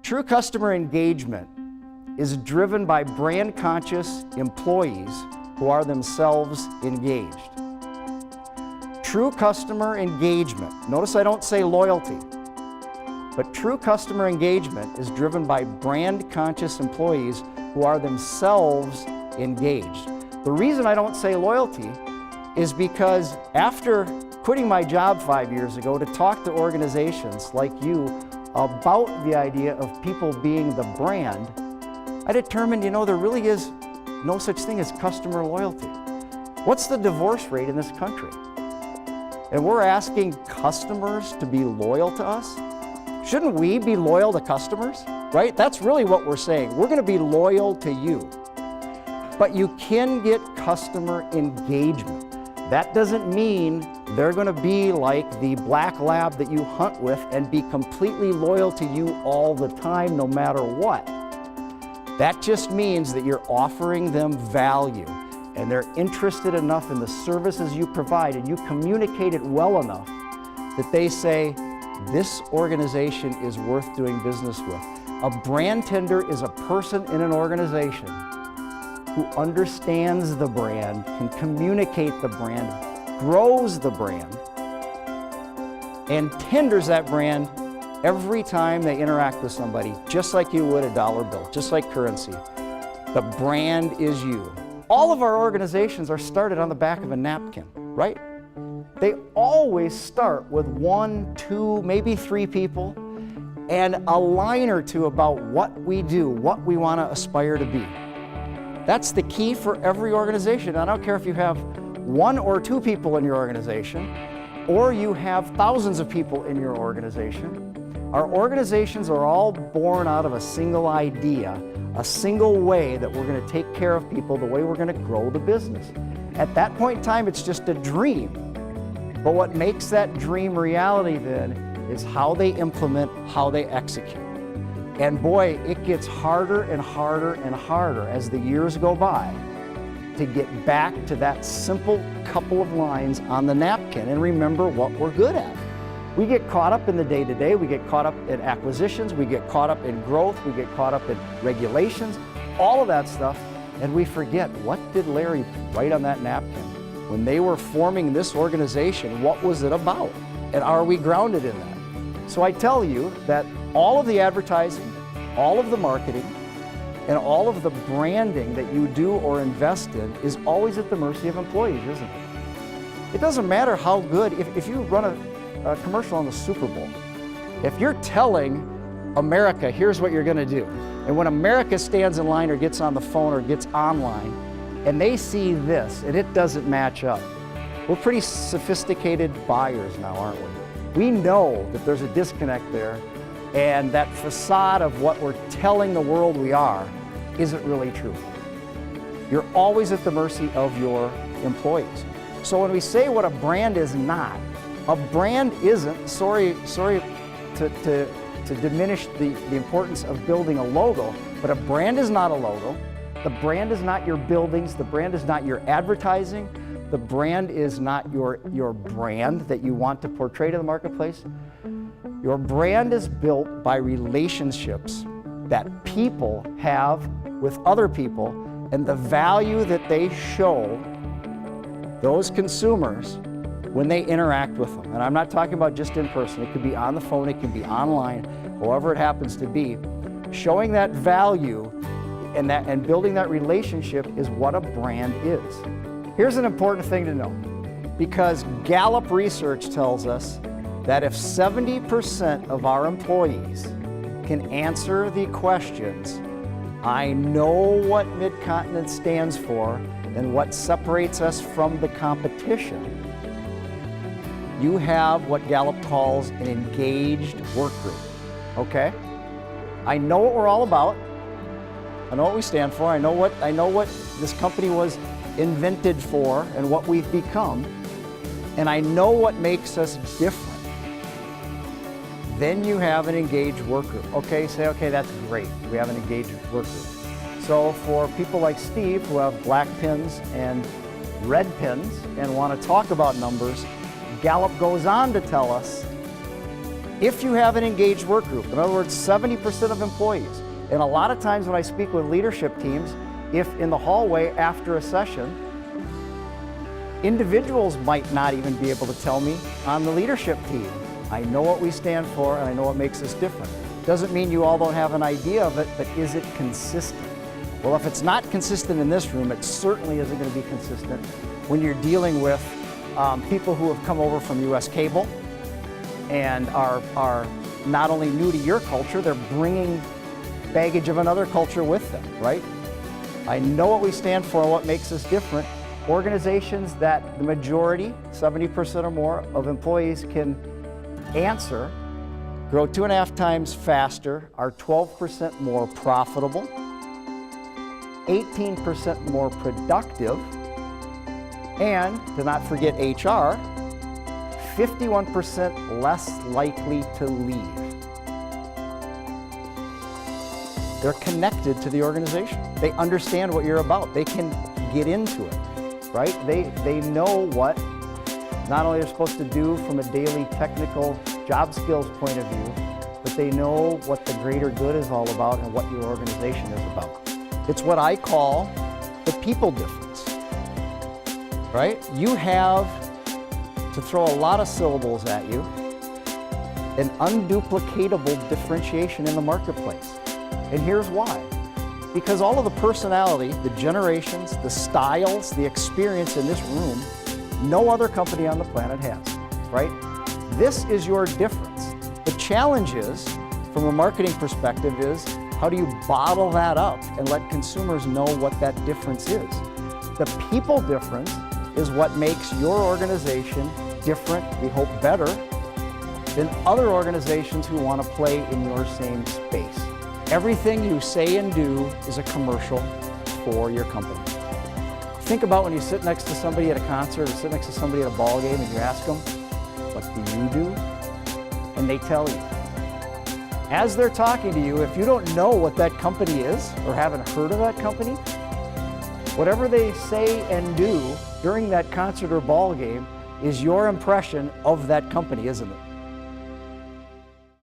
True customer engagement is driven by brand-conscious employees who are themselves engaged. True customer engagement, notice I don't say loyalty, but true customer engagement is driven by brand-conscious employees who are themselves engaged. The reason I don't say loyalty is because after quitting my job 5 years ago to talk to organizations like you about the idea of people being the brand, I determined, there really is no such thing as customer loyalty. What's the divorce rate in this country? And we're asking customers to be loyal to us? Shouldn't we be loyal to customers, right? That's really what we're saying. We're going to be loyal to you. But you can get customer engagement. That doesn't mean they're going to be like the black lab that you hunt with and be completely loyal to you all the time, no matter what. That just means that you're offering them value and they're interested enough in the services you provide and you communicate it well enough that they say, this organization is worth doing business with. A brand tender is a person in an organization who understands the brand, can communicate the brand, grows the brand, and tenders that brand every time they interact with somebody, just like you would a dollar bill, just like currency. The brand is you. All of our organizations are started on the back of a napkin, right? They always start with 1, 2, maybe 3 people, and a line or two about what we do, what we want to aspire to be. That's the key for every organization. I don't care if you have 1 or 2 people in your organization, or you have thousands of people in your organization. Our organizations are all born out of a single idea, a single way that we're going to take care of people, the way we're going to grow the business. At that point in time, it's just a dream. But what makes that dream reality then is how they implement, how they execute. And boy, it gets harder and harder and harder as the years go by to get back to that simple couple of lines on the napkin and remember what we're good at. We get caught up in the day-to-day, we get caught up in acquisitions, we get caught up in growth, we get caught up in regulations, all of that stuff, and we forget, what did Larry write on that napkin? When they were forming this organization, what was it about? And are we grounded in that? So I tell you that all of the advertising, all of the marketing, and all of the branding that you do or invest in is always at the mercy of employees, isn't it? It doesn't matter how good, if you run a commercial on the Super Bowl, if you're telling America, here's what you're going to do, and when America stands in line or gets on the phone or gets online, and they see this, and it doesn't match up, we're pretty sophisticated buyers now, aren't we? We know that there's a disconnect there, and that facade of what we're telling the world we are isn't really true. You're always at the mercy of your employees. So when we say what a brand is not, a brand isn't, sorry to diminish the importance of building a logo, but a brand is not a logo. The brand is not your buildings. The brand is not your advertising. The brand is not your brand that you want to portray to the marketplace. Your brand is built by relationships that people have with other people and the value that they show those consumers when they interact with them. And I'm not talking about just in person. It could be on the phone, it could be online, however it happens to be. Showing that value and building that relationship is what a brand is. Here's an important thing to know, because Gallup research tells us that if 70% of our employees can answer the questions, I know what Mid-Continent stands for and what separates us from the competition, you have what Gallup calls an engaged work group, okay? I know what we're all about. I know what we stand for. I know what this company was invented for and what we've become. And I know what makes us different. Then you have an engaged work group. Okay, say, okay, that's great. We have an engaged work group. So for people like Steve who have black pins and red pins and want to talk about numbers, Gallup goes on to tell us If you have an engaged work group, in other words, 70% of employees, and a lot of times when I speak with leadership teams, if in the hallway after a session, individuals might not even be able to tell me on the leadership team, I know what we stand for and I know what makes us different. Doesn't mean you all don't have an idea of it, but is it consistent? Well, if it's not consistent in this room, it certainly isn't going to be consistent when you're dealing with people who have come over from US cable and are not only new to your culture, they're bringing baggage of another culture with them, right? I know what we stand for and what makes us different. Organizations that the majority, 70% or more of employees can answer, grow 2.5 times faster, are 12% more profitable, 18% more productive, and, to not forget HR, 51% less likely to leave. They're connected to the organization. They understand what you're about. They can get into it, right? They know what not only they're supposed to do from a daily technical job skills point of view, but they know what the greater good is all about and what your organization is about. It's what I call the people difference, right? You have, to throw a lot of syllables at you, an unduplicatable differentiation in the marketplace. And here's why. Because all of the personality, the generations, the styles, the experience in this room, no other company on the planet has, right? This is your difference. The challenge is, from a marketing perspective, is how do you bottle that up and let consumers know what that difference is? The people difference is what makes your organization different, we hope better, than other organizations who want to play in your same space. Everything you say and do is a commercial for your company. Think about when you sit next to somebody at a concert or sit next to somebody at a ball game and you ask them, what do you do? And they tell you. As they're talking to you, if you don't know what that company is or haven't heard of that company, whatever they say and do during that concert or ball game is your impression of that company, isn't it?